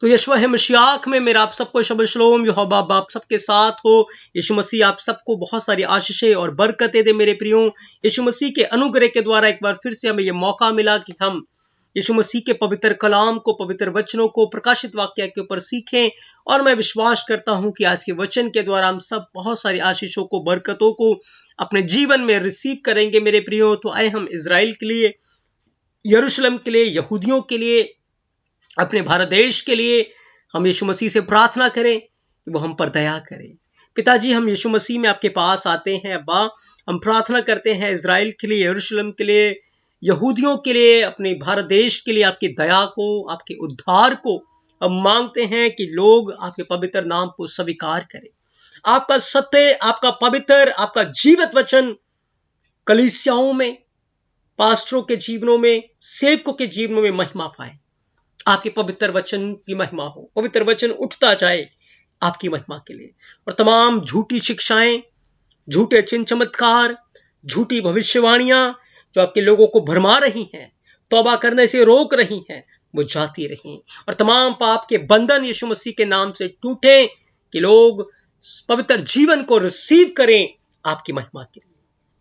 तो यशवा है मशियाक में मेरा आप सबको शब शलोम, यहोवा आप सबके साथ हो। यीशु मसीह आप सबको बहुत सारी आशीषें और बरकतें दे मेरे प्रियो। यीशु मसीह के अनुग्रह के द्वारा एक बार फिर से हमें यह मौका मिला कि हम यीशु मसीह के पवित्र कलाम को, पवित्र वचनों को, प्रकाशित वाक्य के ऊपर सीखें। और मैं विश्वास करता हूं कि आज के वचन के द्वारा हम सब बहुत सारी आशीषों को, बरकतों को अपने जीवन में रिसीव करेंगे मेरे प्रियो। तो आए हम इजराइल के लिए, यरूशलेम के लिए, यहूदियों के लिए, अपने भारत देश के लिए हम यीशु मसीह से प्रार्थना करें कि वो हम पर दया करें। पिताजी, हम यीशु मसीह में आपके पास आते हैं। अब्बा, हम प्रार्थना करते हैं इजराइल के लिए, यरूशलेम के लिए, यहूदियों के लिए, अपने भारत देश के लिए आपकी दया को, आपके उद्धार को हम मांगते हैं कि लोग आपके पवित्र नाम को स्वीकार करें। आपका सत्य, आपका पवित्र, आपका जीवित वचन कलीसियाओं में, पास्टरों के जीवनों में, सेवकों के जीवनों में महिमा पाए। आपके पवित्र वचन की महिमा हो, पवित्र वचन उठता जाए आपकी महिमा के लिए। और तमाम झूठी शिक्षाएं, झूठे चिन्ह चमत्कार, झूठी भविष्यवाणियां जो आपके लोगों को भरमा रही हैं, तौबा करने से रोक रही हैं, वो जाती रहीं। और तमाम पाप के बंधन यीशु मसीह के नाम से टूटे कि लोग पवित्र जीवन को रिसीव करें आपकी महिमा के लिए।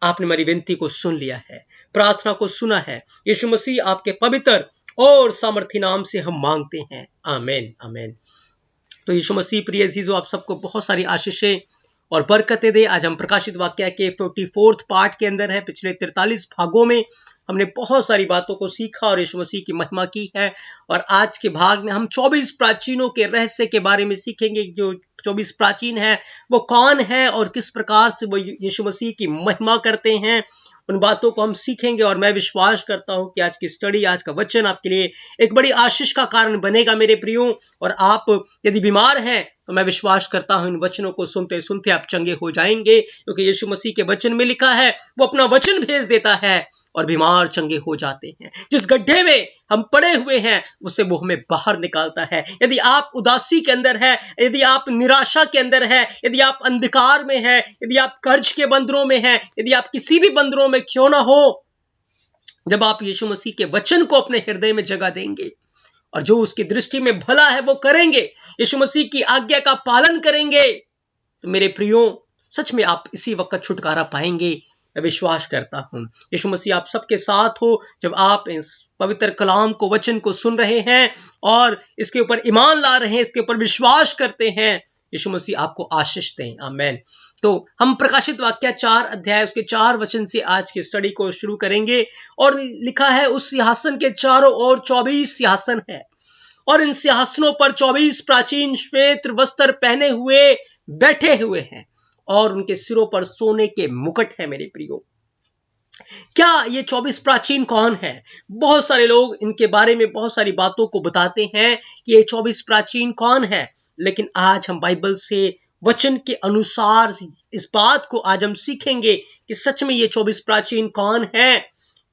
आपने मेरी विनती को सुन लिया है, प्रार्थना को सुना है। यीशु मसीह आपके पवित्र और सामर्थी नाम से हम मांगते हैं, आमीन आमीन। तो यीशु मसीह प्रिय अजीजों, आप सबको बहुत सारी आशीषें और बरकतें दे। आज हम प्रकाशित वाक्य के 44 पार्ट के अंदर है। पिछले 43 भागों में हमने बहुत सारी बातों को सीखा और यीशु मसीह की महिमा की है। और आज के भाग में हम 24 प्राचीनों के रहस्य के बारे में सीखेंगे। जो 24 प्राचीन है वो कौन है और किस प्रकार से वो यीशु मसीह की महिमा करते हैं, उन बातों को हम सीखेंगे। और मैं विश्वास करता हूं कि आज की स्टडी, आज का वचन आपके लिए एक बड़ी आशीष का कारण बनेगा मेरे प्रियो। और आप यदि बीमार हैं तो मैं विश्वास करता हूं इन वचनों को सुनते सुनते आप चंगे हो जाएंगे, क्योंकि यीशु मसीह के वचन में लिखा है वो अपना वचन भेज देता है और बीमार चंगे हो जाते हैं। जिस गड्ढे में हम पड़े हुए हैं उससे वो हमें बाहर निकालता है। यदि आप उदासी के अंदर है, यदि आप निराशा के अंदर है, यदि आप अंधकार में है, यदि आप कर्ज के बंधनों में है, यदि आप किसी भी बंधनों में क्यों ना हो, जब आप यीशु मसीह के वचन को अपने हृदय में जगह देंगे और जो उसकी दृष्टि में भला है वो करेंगे, यीशु मसीह की आज्ञा का पालन करेंगे, तो मेरे प्रियो सच में आप इसी वक्त छुटकारा पाएंगे। मैं विश्वास करता हूं यीशु मसीह आप सबके साथ हो। जब आप इस पवित्र कलाम को, वचन को सुन रहे हैं और इसके ऊपर ईमान ला रहे हैं, इसके ऊपर विश्वास करते हैं, यीशु मसीह आपको आशीष दें, आमीन। तो हम प्रकाशित वाक्य 4 अध्याय उसके 4 वचन से आज की स्टडी को शुरू करेंगे। और लिखा है उस सिंहासन के चारों ओर 24 सिंहासन है और इन सिंहासनों पर 24 प्राचीन श्वेत वस्त्र पहने हुए बैठे हुए हैं और उनके सिरों पर सोने के मुकुट है। मेरे प्रियो, क्या ये 24 प्राचीन कौन है? बहुत सारे लोग इनके बारे में बहुत सारी बातों को बताते हैं कि ये 24 प्राचीन कौन है, लेकिन आज हम बाइबल से, वचन के अनुसार इस बात को आज हम सीखेंगे कि सच में ये 24 प्राचीन कौन है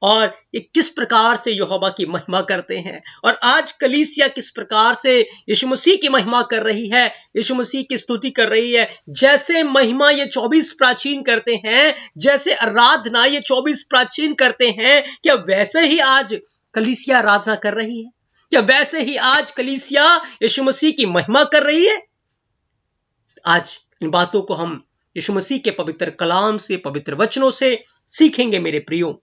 और ये किस प्रकार से यहोवा की महिमा करते हैं। और आज कलीसिया किस प्रकार से यीशु मसीह की महिमा कर रही है, यीशु मसीह की स्तुति कर रही है। जैसे महिमा ये 24 प्राचीन करते हैं, जैसे आराधना ये 24 प्राचीन करते हैं, क्या वैसे ही आज कलीसिया आराधना कर रही है? क्या वैसे ही आज कलीसिया यीशु मसीह की महिमा कर रही है? आज इन बातों को हम यीशु मसीह के पवित्र कलाम से, पवित्र वचनों से सीखेंगे मेरे प्रियो।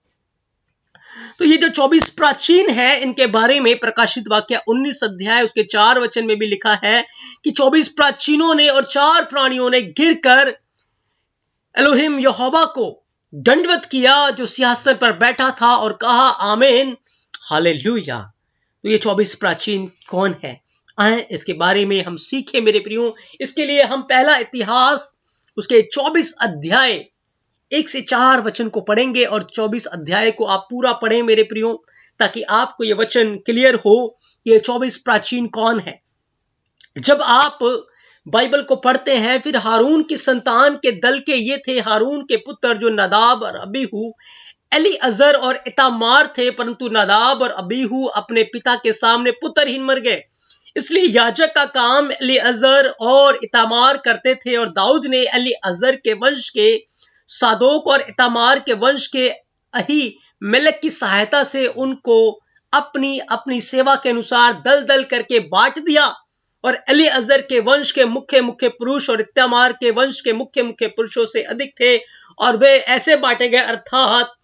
तो ये जो 24 प्राचीन है, इनके बारे में प्रकाशित वाक्य 19 अध्याय उसके 4 वचन में भी लिखा है कि 24 प्राचीनों ने और 4 प्राणियों ने गिरकर एलोहिम यहोवा को दंडवत किया जो सिंहासन पर बैठा था और कहा, आमीन, हालेलुया। तो ये 24 प्राचीन कौन है? आए इसके बारे में हम सीखे मेरे प्रियो। इसके लिए हम पहला इतिहास उसके 24 अध्याय 1 से 4 वचन को पढ़ेंगे और 24 अध्याय को आप पूरा पढ़ें मेरे प्रियो, ताकि आपको ये वचन क्लियर हो ये 24 प्राचीन कौन है। जब आप बाइबल को पढ़ते हैं, फिर हारून की संतान के दल के ये थे हारून के पुत्र जो नादाब और अबीहू, एलीअजर और इतामार थे, परंतु नादाब और अबीहू अपने पिता के सामने पुत्रहीन मर गए। इसलिए याजक का काम एलीअजर और इतामार करते थे और दाऊद ने एलीअजर के वंश के सादोक और इतामार के वंश के अहीमेलेक की सहायता से उनको अपनी अपनी सेवा के अनुसार दल दल करके बांट दिया। और एलीअजर के वंश के मुख्य मुख्य पुरुष और इत्यामार के वंश के मुख्य मुख्य पुरुषों से अधिक थे, और वे ऐसे बांटे गए, अर्थात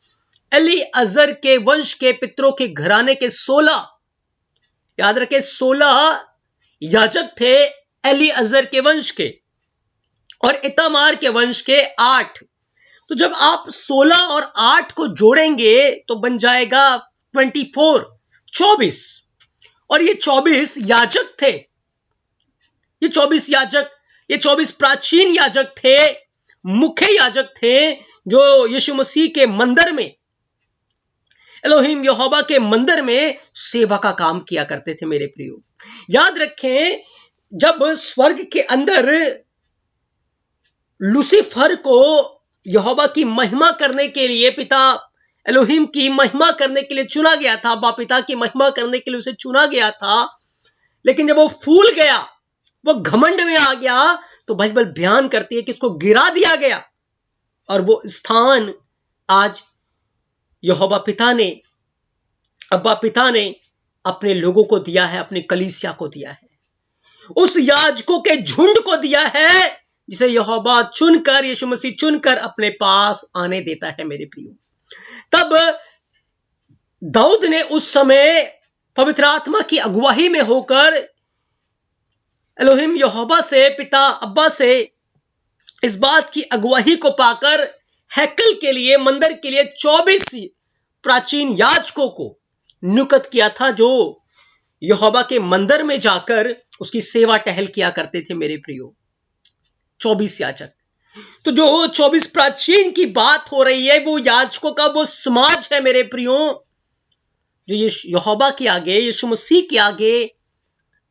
एलीअजर के वंश के पितरों के घराने के 16, याद रखें 16 याजक थे एलीअजर के वंश के, और इत्यामार के वंश के 8। तो जब आप 16 और 8 को जोड़ेंगे तो बन जाएगा 24। और ये 24 याजक थे, ये 24 याजक, ये 24 प्राचीन याजक थे, मुख्य याजक थे, जो यीशु मसीह के मंदिर में, एलोहिम यहोवा के मंदिर में सेवा का काम किया करते थे मेरे प्रियो। याद रखें, जब स्वर्ग के अंदर लूसीफर को यहोवा की महिमा करने के लिए, पिता एलोहिम की महिमा करने के लिए चुना गया था, बाप पिता की महिमा करने के लिए उसे चुना गया था, लेकिन जब वो फूल गया, वो घमंड में आ गया, तो बाइबल बयान करती है कि उसको गिरा दिया गया, और वो स्थान आज यहोवा पिता ने, अब्बा पिता ने अपने लोगों को दिया है, अपनी कलीसिया को दिया है, उस याजकों के झुंड को दिया है, जिसे यहोवा चुनकर, यीशु मसीह चुनकर अपने पास आने देता है मेरे प्रियो। तब दाऊद ने उस समय पवित्र आत्मा की अगुवाई में होकर एलोहिम यहोवा से, पिता अब्बा से इस बात की अगुवाई को पाकर हैकल के लिए, मंदिर के लिए 24 प्राचीन याजकों को नियुक्त किया था, जो यहोवा के मंदिर में जाकर उसकी सेवा टहल किया करते थे मेरे प्रियो। 24 याजक। तो जो 24 प्राचीन की बात हो रही है, वो याजकों का वो समाज है मेरे प्रियो, जो यहोवा के आगे, यीशु मसीह के आगे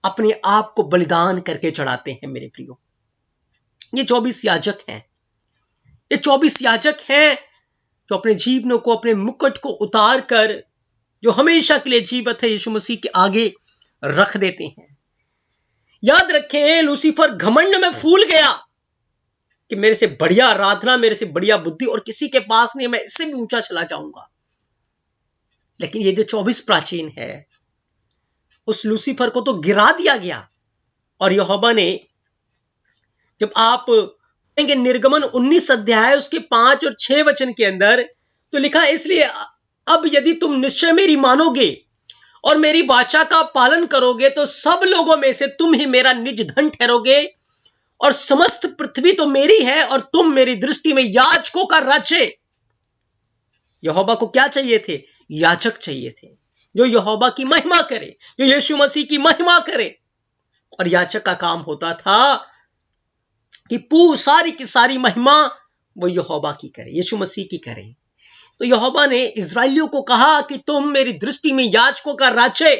अपने आप को बलिदान करके चढ़ाते हैं मेरे प्रियो। ये 24 याजक हैं, ये 24 याजक हैं जो अपने जीवनों को, अपने मुकुट को उतार कर, जो हमेशा के लिए जीवित है, यीशु मसीह के आगे रख देते हैं। याद रखें, लूसीफर घमंड में फूल गया कि मेरे से बढ़िया आराधना, मेरे से बढ़िया बुद्धि और किसी के पास नहीं, मैं इससे भी ऊंचा चला जाऊंगा। लेकिन ये जो 24 प्राचीन है, उस लूसीफर को तो गिरा दिया गया। और यहोवा ने, जब आप पढ़ेंगे निर्गमन 19 अध्याय उसके 5 और 6 वचन के अंदर, तो लिखा, इसलिए अब यदि तुम निश्चय मेरी मानोगे और मेरी वाचा का पालन करोगे, तो सब लोगों में से तुम ही मेरा निज धन ठहरोगे, और समस्त पृथ्वी तो मेरी है, और तुम मेरी दृष्टि में याजकों का राज्य। यहोवा को क्या चाहिए थे? याजक चाहिए थे, जो यहोवा की महिमा करे, जो यीशु मसीह की महिमा करे। और याजक का काम होता था कि सारी की सारी महिमा वो यहोवा की करे, यीशु मसीह की करे। तो यहोवा ने इस्राएलियों को कहा कि तुम मेरी दृष्टि में याजकों का राज्य,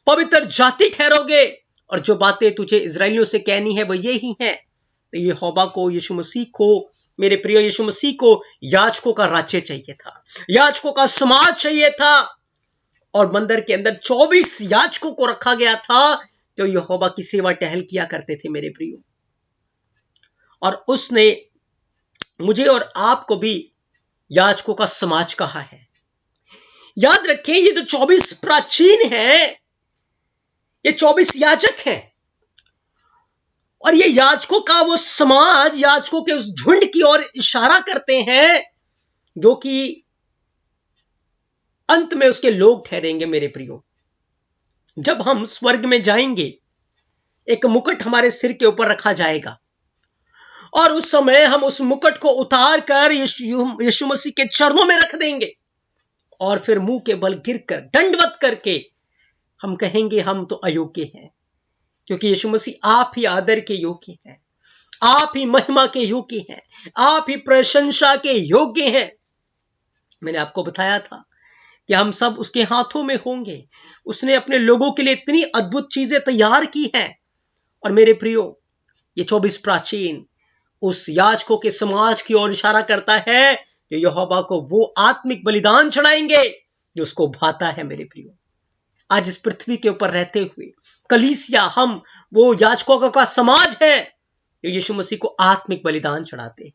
पवित्र जाति ठहरोगे, और जो बातें तुझे इस्राएलियों से कहनी है वो यही है। तो यहोवा को, यीशु मसीह को, मेरे प्रिय यीशु मसीह को याजकों का राज्य चाहिए था, याजकों का समाज चाहिए था। और मंदिर के अंदर 24 याजकों को रखा गया था, जो यहोवा की सेवा टहल किया करते थे मेरे प्रियो। और उसने मुझे और आपको भी याजकों का समाज कहा है। याद रखें, ये जो 24 प्राचीन हैं, ये 24 याजक हैं, और ये याजकों का वो समाज, याजकों के उस झुंड की ओर इशारा करते हैं, जो कि अंत में उसके लोग ठहरेंगे मेरे प्रियो। जब हम स्वर्ग में जाएंगे, एक मुकुट हमारे सिर के ऊपर रखा जाएगा, और उस समय हम उस मुकुट को उतार कर यीशु मसीह के चरणों में रख देंगे, और फिर मुंह के बल गिरकर दंडवत करके हम कहेंगे, हम तो अयोग्य हैं, क्योंकि यीशु मसीह आप ही आदर के योग्य हैं, आप ही महिमा के योग्य हैं, आप ही प्रशंसा के योग्य हैं। मैंने आपको बताया था कि हम सब उसके हाथों में होंगे। उसने अपने लोगों के लिए इतनी अद्भुत चीजें तैयार की हैं। और मेरे प्रियो, ये 24 प्राचीन उस याजकों के समाज की ओर इशारा करता है, जो यहोवा को वो आत्मिक बलिदान चढ़ाएंगे जो उसको भाता है मेरे प्रियो। आज इस पृथ्वी के ऊपर रहते हुए कलीसिया, हम वो याजकों का समाज है जो यीशु मसीह को आत्मिक बलिदान चढ़ाते हैं।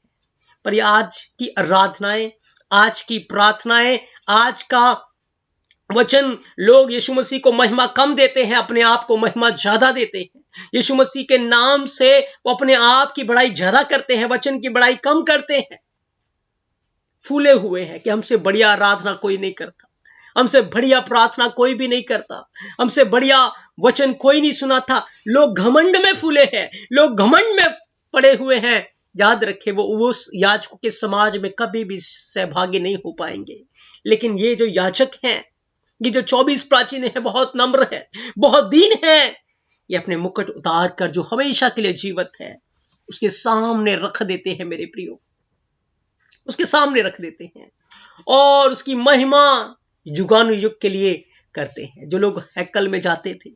पर ये आज की आराधनाएं, आज की प्रार्थनाएं, आज का वचन लोग यीशु मसीह को महिमा कम देते हैं, अपने आप को महिमा ज्यादा देते हैं। यीशु मसीह के नाम से वो अपने आप की बड़ाई ज्यादा करते हैं, वचन की बड़ाई कम करते हैं। फूले हुए हैं कि हमसे बढ़िया आराधना कोई नहीं करता, हमसे बढ़िया प्रार्थना कोई भी नहीं करता, हमसे बढ़िया वचन कोई नहीं सुनाता। लोग घमंड में फूले हैं, लोग घमंड में पड़े हुए हैं। याद रखे, वो उस याजकों के समाज में कभी भी सहभागी नहीं हो पाएंगे। लेकिन ये जो याजक हैं, ये जो 24 प्राचीन है, बहुत नम्र है, बहुत दीन है। ये अपने मुकुट उतार कर जो हमेशा के लिए जीवित है, उसके सामने रख देते हैं मेरे प्रियो, उसके सामने रख देते हैं और उसकी महिमा युगानुयुग के लिए करते हैं। जो लोग हैकल में जाते थे,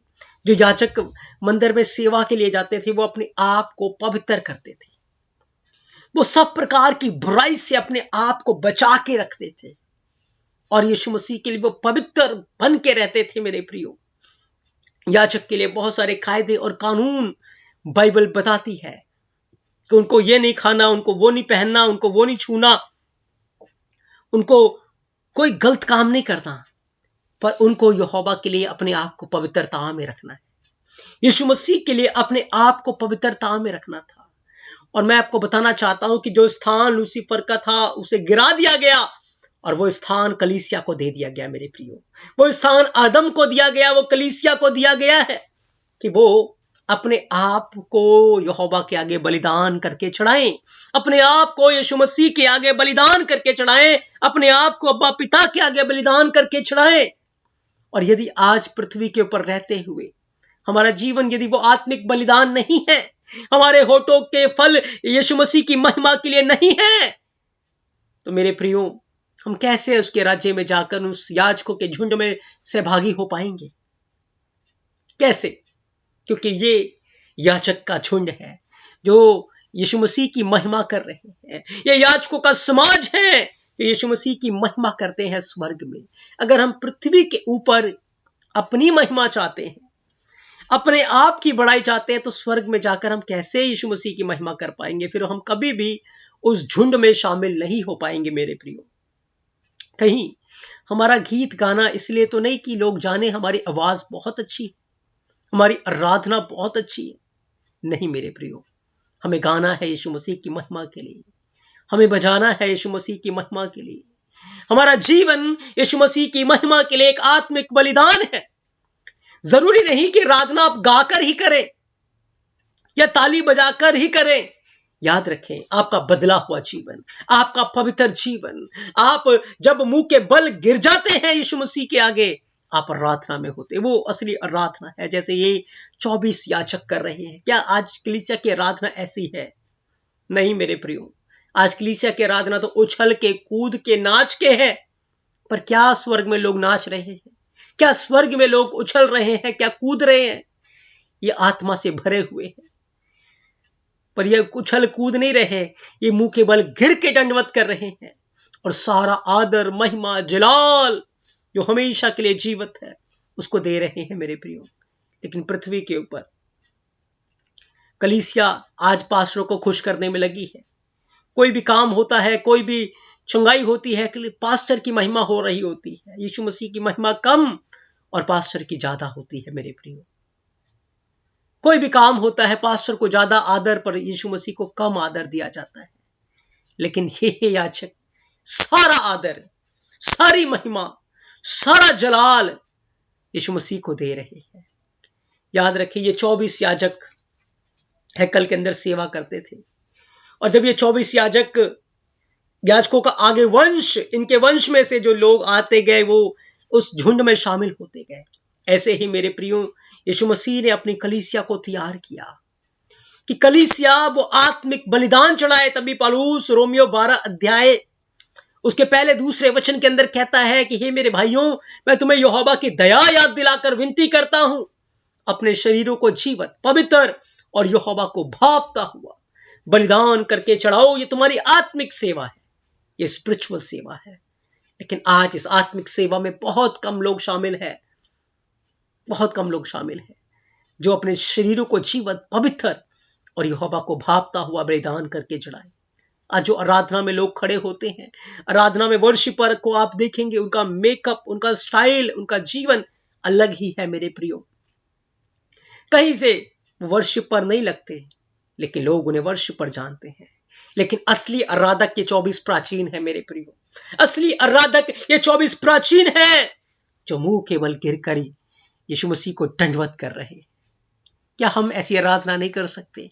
जो याजक मंदिर में सेवा के लिए जाते थे, वो अपने आप को पवित्र करते थे। वो सब प्रकार की बुराई से अपने आप को बचा के रखते थे और यीशु मसीह के लिए वो पवित्र बन के रहते थे मेरे प्रियो। याजक के लिए बहुत सारे कायदे और कानून बाइबल बताती है कि उनको ये नहीं खाना, उनको वो नहीं पहनना, उनको वो नहीं छूना, उनको कोई गलत काम नहीं करना, पर उनको यहोवा के लिए अपने आप को पवित्रता में रखना है। यीशु मसीह के लिए अपने आप को पवित्रता में रखना था। और मैं आपको बताना चाहता हूं कि जो स्थान लूसीफर का था उसे गिरा दिया गया और वो स्थान कलीसिया को दे दिया गया मेरे प्रियो। वो स्थान आदम को दिया गया, वो कलीसिया को दिया गया है कि वो अपने आप को यहोवा के आगे बलिदान करके चढ़ाएं, अपने आप को यीशु मसीह के आगे बलिदान करके चढ़ाएं, अपने आप को अब्बा पिता के आगे बलिदान करके चढ़ाएं। और यदि आज पृथ्वी के ऊपर रहते हुए हमारा जीवन यदि वो आत्मिक बलिदान नहीं है, हमारे होठों के फल यीशु मसीह की महिमा के लिए नहीं है, तो मेरे प्रियो हम कैसे उसके राज्य में जाकर उस याजकों के झुंड में सहभागी हो पाएंगे? कैसे? क्योंकि ये याजक का झुंड है जो यीशु मसीह की महिमा कर रहे हैं। ये याजकों का समाज है जो यीशु मसीह की महिमा करते हैं स्वर्ग में। अगर हम पृथ्वी के ऊपर अपनी महिमा चाहते हैं, अपने आप की बड़ाई चाहते हैं, तो स्वर्ग में जाकर हम कैसे यीशु मसीह की महिमा कर पाएंगे? फिर हम कभी भी उस झुंड में शामिल नहीं हो पाएंगे मेरे प्रियो। कहीं हमारा गीत गाना इसलिए तो नहीं कि लोग जाने हमारी आवाज बहुत अच्छी है, हमारी आराधना बहुत अच्छी है। नहीं मेरे प्रियो, हमें गाना है यीशु मसीह की महिमा के लिए, हमें बजाना है यीशु मसीह की महिमा के लिए। हमारा जीवन यीशु मसीह की महिमा के लिए एक आत्मिक बलिदान है। जरूरी नहीं कि आराधना आप गाकर ही करें या ताली बजाकर ही करें। याद रखें, आपका बदला हुआ जीवन, आपका पवित्र जीवन, आप जब मुंह के बल गिर जाते हैं यीशु मसीह के आगे, आप आराधना में होते, वो असली आराधना है जैसे ये 24 याजक कर रहे हैं। क्या आज कलीसिया की आराधना ऐसी है? नहीं मेरे प्रियो, आज कलीसिया की आराधना तो उछल के, कूद के, नाच के है। पर क्या स्वर्ग में लोग नाच रहे हैं? क्या स्वर्ग में लोग उछल रहे हैं? क्या कूद रहे हैं? ये आत्मा से भरे हुए हैं, पर ये उछल कूद नहीं रहे, ये मुंह के बल गिर के दंडवत कर रहे हैं और सारा आदर, महिमा, जलाल जो हमेशा के लिए जीवित है उसको दे रहे हैं मेरे प्रियो। लेकिन पृथ्वी के ऊपर कलीसिया आज पास्टरों को खुश करने में लगी है। कोई भी काम होता है, कोई भी चंगाई होती है, पास्टर की महिमा हो रही होती है। यीशु मसीह की महिमा कम और पास्टर की ज्यादा होती है मेरे प्रियो। कोई भी काम होता है, पास्टर को ज्यादा आदर पर यीशु मसीह को कम आदर दिया जाता है। लेकिन ये याजक सारा आदर, सारी महिमा, सारा जलाल यीशु मसीह को दे रहे हैं। याद रखिए, ये 24 याजक हैकल के अंदर सेवा करते थे और जब ये 24 याजकों का आगे वंश, इनके वंश में से जो लोग आते गए वो उस झुंड में शामिल होते गए। ऐसे ही मेरे प्रियो, यीशु मसीह ने अपनी कलीसिया को तैयार किया कि कलीसिया वो आत्मिक बलिदान चढ़ाए। तभी पौलुस रोमियो 12 अध्याय उसके पहले दूसरे वचन के अंदर कहता है कि हे मेरे भाइयों, मैं तुम्हें यहोवा की दया याद दिलाकर विनती करता हूं, अपने शरीरों को जीवित, पवित्र और यहोवा को भावता हुआ बलिदान करके चढ़ाओ। ये तुम्हारी आत्मिक सेवा है, ये स्पिरिचुअल सेवा है। लेकिन आज इस आत्मिक सेवा में बहुत कम लोग शामिल है, बहुत कम लोग शामिल हैं जो अपने शरीरों को जीवित, पवित्र और यहोवा को भावता हुआ बलिदान करके चढ़ाए। आज जो आराधना में लोग खड़े होते हैं, आराधना में वर्शिपर को आप देखेंगे, उनका मेकअप, उनका स्टाइल, उनका जीवन अलग ही है मेरे प्रियो। कहीं से वर्शिपर नहीं लगते, लेकिन लोग उन्हें वर्शिपर जानते हैं। लेकिन असली आराधक ये 24 प्राचीन है मेरे प्रियो। असली आराधक ये 24 प्राचीन है जो मुंह के बल गिर कर यीशु मसीह को दंडवत कर रहे हैं। क्या हम ऐसी आराधना नहीं कर सकते?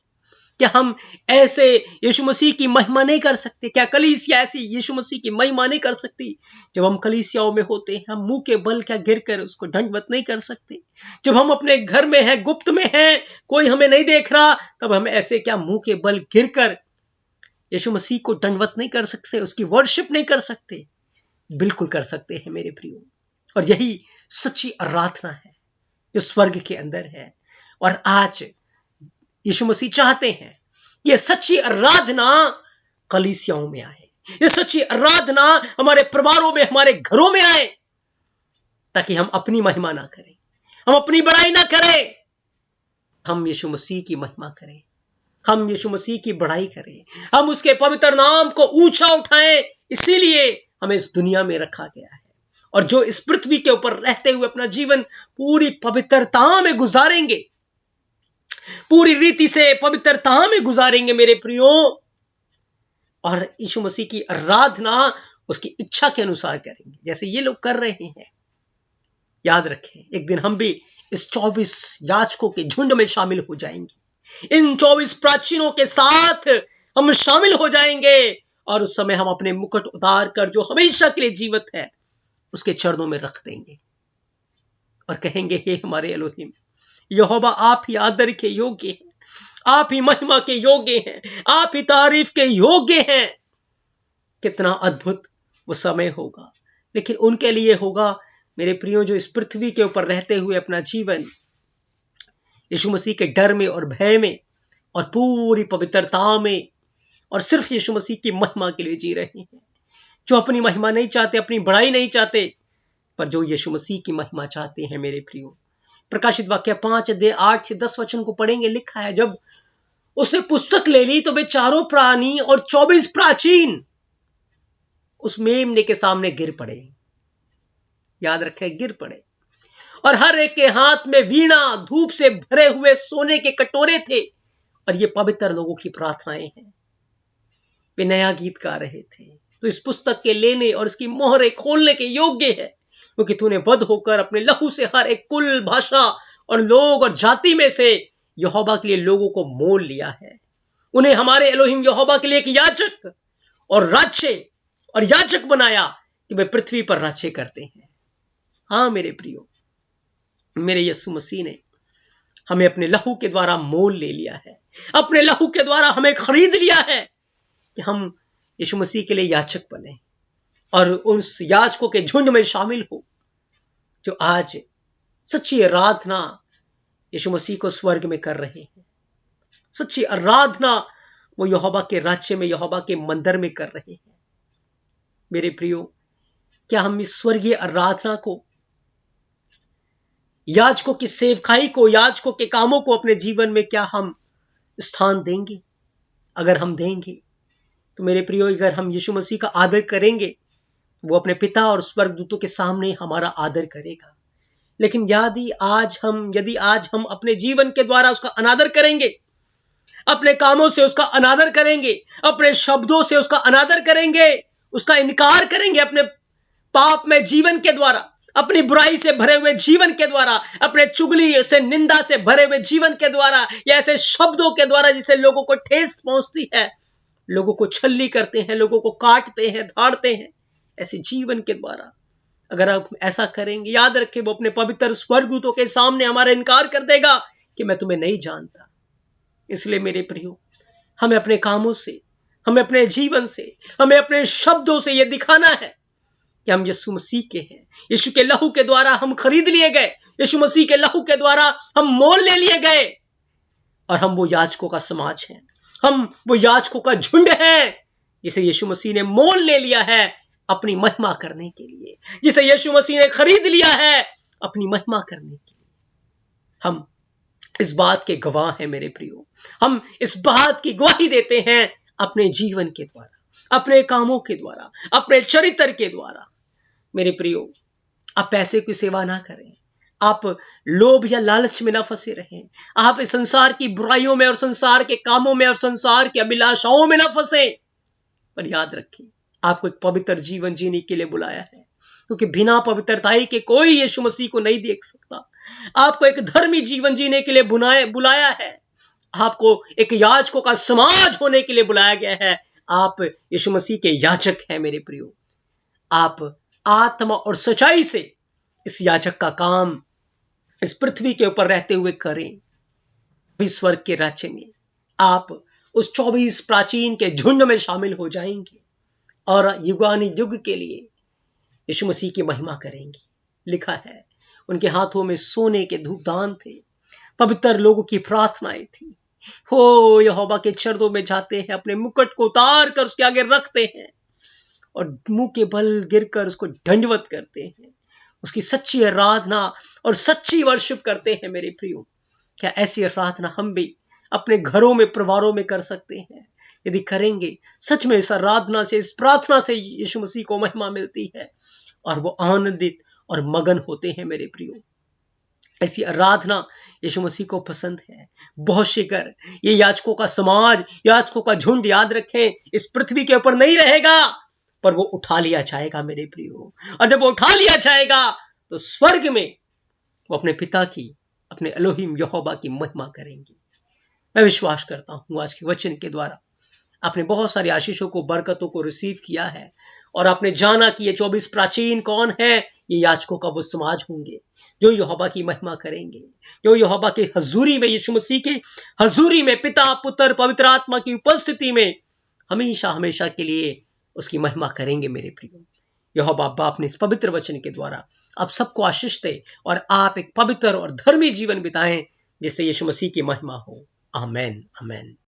क्या हम ऐसे यीशु मसीह की महिमा नहीं कर सकते? क्या कलीसिया ऐसी यीशु मसीह की महिमा नहीं कर सकती? जब हम कलीसियाओं में होते हैं, हम मुंह के बल क्या गिर कर उसको दंडवत नहीं कर सकते? जब हम अपने घर में हैं, गुप्त में हैं, कोई हमें नहीं देख रहा, तब हम ऐसे क्या मुंह के बल गिर कर यीशु मसीह को दंडवत नहीं कर सकते? उसकी वर्शिप नहीं कर सकते? बिल्कुल कर सकते हैं मेरे प्रियो। और यही सच्ची आराधना है जो स्वर्ग के अंदर है। और आज यीशु मसीह चाहते हैं ये सच्ची आराधना कलीसियाओं में आए, ये सच्ची आराधना हमारे परिवारों में, हमारे घरों में आए, ताकि हम अपनी महिमा ना करें, हम अपनी बड़ाई ना करें, हम यीशु मसीह की महिमा करें, हम यीशु मसीह की बड़ाई करें, हम उसके पवित्र नाम को ऊंचा उठाएं। इसीलिए हमें इस दुनिया में रखा गया है। और जो इस पृथ्वी के ऊपर रहते हुए अपना जीवन पूरी पवित्रता में गुजारेंगे, पूरी रीति से पवित्रता में गुजारेंगे मेरे प्रियो, और यीशु मसीह की आराधना उसकी इच्छा के अनुसार करेंगे, जैसे ये लोग कर रहे हैं। याद रखें, एक दिन हम भी इस 24 याजकों के झुंड में शामिल हो जाएंगे। इन 24 प्राचीनों के साथ हम शामिल हो जाएंगे, और उस समय हम अपने मुकुट उतार कर जो हमेशा के लिए जीवित है उसके चरणों में रख देंगे और कहेंगे, हे हमारे एलोहिम यहोवा, आप ही आदर के योग्य हैं, आप ही महिमा के योग्य हैं, आप ही तारीफ के योग्य हैं। कितना अद्भुत वो समय होगा। लेकिन उनके लिए होगा मेरे प्रियो जो इस पृथ्वी के ऊपर रहते हुए अपना जीवन यीशु मसीह के डर में और भय में और पूरी पवित्रता में और सिर्फ यीशु मसीह की महिमा के लिए जी रहे हैं, जो अपनी महिमा नहीं चाहते, अपनी बड़ाई नहीं चाहते, पर जो यीशु मसीह की महिमा चाहते हैं मेरे प्रियो। प्रकाशित वाक्य 5 अध्याय 8 से 10 वचन को पढ़ेंगे, लिखा है, जब उसने पुस्तक ले ली तो वे चारों प्राणी और 24 प्राचीन उस मेमने के सामने गिर पड़े। याद रखे, गिर पड़े। और हर एक के हाथ में वीणा, धूप से भरे हुए सोने के कटोरे थे, और ये पवित्र लोगों की प्रार्थनाएं हैं। वे नया गीत गा रहे थे, तो इस पुस्तक के लेने और इसकी मोहरें खोलने के योग्य है, क्योंकि तूने वध होकर अपने लहू से हर एक कुल, भाषा और लोग और जाति में से यहोवा के लिए लोगों को मोल लिया है। उन्हें हमारे एलोहिम यहोवा के लिए एक याजक और राज्य और याजक बनाया कि वे पृथ्वी पर राज्य करते हैं। हाँ मेरे प्रियो, मेरे यीशु मसीह ने हमें अपने लहू के द्वारा मोल ले लिया है, अपने लहू के द्वारा हमें खरीद लिया है कि हम यीशु मसीह के लिए याजक बने और उस याजकों के झुंड में शामिल हो जो आज सच्ची आराधना यीशु मसीह को स्वर्ग में कर रहे हैं। सच्ची आराधना वो यहोवा के राज्य में, यहोवा के मंदिर में कर रहे हैं। मेरे प्रियो, क्या हम इस स्वर्गीय आराधना को, याजकों की सेवकाई को, याजकों के कामों को अपने जीवन में क्या हम स्थान देंगे? अगर हम देंगे तो मेरे प्रियो, अगर हम यीशु मसीह का आदर करेंगे, वो अपने पिता और स्वर्गदूतों के सामने हमारा आदर करेगा। लेकिन यदि आज हम अपने जीवन के द्वारा उसका अनादर करेंगे, अपने कामों से उसका अनादर करेंगे, अपने शब्दों से उसका अनादर करेंगे, उसका इनकार करेंगे, अपने पाप में जीवन के द्वारा, अपनी बुराई से भरे हुए जीवन के द्वारा, अपने चुगली से, निंदा से भरे हुए जीवन के द्वारा, या ऐसे शब्दों के द्वारा जिससे लोगों को ठेस पहुंचती है, लोगों को छल्ली करते हैं, लोगों को काटते हैं, धाड़ते हैं, ऐसे जीवन के द्वारा अगर आप ऐसा करेंगे, याद रखें, वो अपने पवित्र स्वर्गदूतों के सामने हमारा इनकार कर देगा कि मैं तुम्हें नहीं जानता। इसलिए मेरे प्रियो, हमें अपने कामों से, हमें अपने जीवन से, हमें अपने शब्दों से यह दिखाना है कि हम यीशु मसीह के हैं। यीशु के लहू के द्वारा हम खरीद लिए गए, यीशु मसीह के लहू के द्वारा हम मोल ले लिए गए, और हम वो याजकों का समाज हैं, हम वो याजकों का झुंड है जिसे यीशु मसीह ने मोल ले लिया है अपनी महिमा करने के लिए, जिसे यीशु मसीह ने खरीद लिया है अपनी महिमा करने के लिए। हम इस बात के गवाह हैं मेरे प्रियो, हम इस बात की गवाही देते हैं अपने जीवन के द्वारा, अपने कामों के द्वारा, अपने चरित्र के द्वारा। मेरे प्रियो, आप पैसे की सेवा ना करें, आप लोभ या लालच में ना फंसे रहें, आप इस संसार की बुराइयों में और संसार के कामों में और संसार की अभिलाषाओं में ना फंसे। पर याद रखें, आपको एक पवित्र जीवन जीने के लिए बुलाया है, क्योंकि बिना पवित्रताई के कोई यीशु मसीह को नहीं देख सकता। आपको एक धर्मी जीवन जीने के लिए बुलाया है। आपको एक याजकों का समाज होने के लिए बुलाया गया है। आप यीशु मसीह के याजक हैं मेरे प्रियो। आप आत्मा और सच्चाई से इस याजक का काम इस पृथ्वी के ऊपर रहते हुए करें। स्वर्ग के राज्य में आप उस 24 प्राचीन के झुंड में शामिल हो जाएंगे और युगानी युग के लिए यीशु मसीह की महिमा करेंगे। लिखा है, उनके हाथों में सोने के धूपदान थे, पवित्र लोगों की प्रार्थनाएं थी। हो यहोवा के चरणों में जाते हैं, अपने मुकुट को उतार कर उसके आगे रखते हैं और मुंह के बल गिरकर उसको दंडवत करते हैं, उसकी सच्ची आराधना और सच्ची वर्शिप करते हैं। मेरे प्रियो, क्या ऐसी आराधना हम भी अपने घरों में, परिवारों में कर सकते हैं? यदि करेंगे, सच में इस आराधना से, इस प्रार्थना से यीशु मसीह को महिमा मिलती है और वो आनंदित और मगन होते हैं। मेरे प्रियो, ऐसी आराधना यीशु मसीह को पसंद है। बहुत शिकर ये याजकों का समाज, याजकों का झुंड, याद रखें, इस पृथ्वी के ऊपर नहीं रहेगा, पर वो उठा लिया जाएगा मेरे प्रियो। और जब वो उठा लिया जाएगा तो स्वर्ग में वो अपने पिता की, अपने एलोहिम यहोवा की महिमा करेंगे। मैं विश्वास करता हूं आज के वचन के द्वारा आपने बहुत सारी आशीषों को, बरकतों को रिसीव किया है और आपने जाना कि ये 24 प्राचीन कौन है। ये याजकों का वो समाज होंगे जो यहोवा की महिमा करेंगे, जो यहोवा के हजूरी में, यीशु मसीह के हजूरी में, पिता, पुत्र, पवित्र आत्मा की उपस्थिति में हमेशा हमेशा के लिए उसकी महिमा करेंगे। मेरे प्रियो, यहोवा बाप ने इस पवित्र वचन के द्वारा आप सबको आशीष दे और आप एक पवित्र और धर्मी जीवन बिताएं, जिससे यीशु मसीह की महिमा हो। आमेन, आमेन।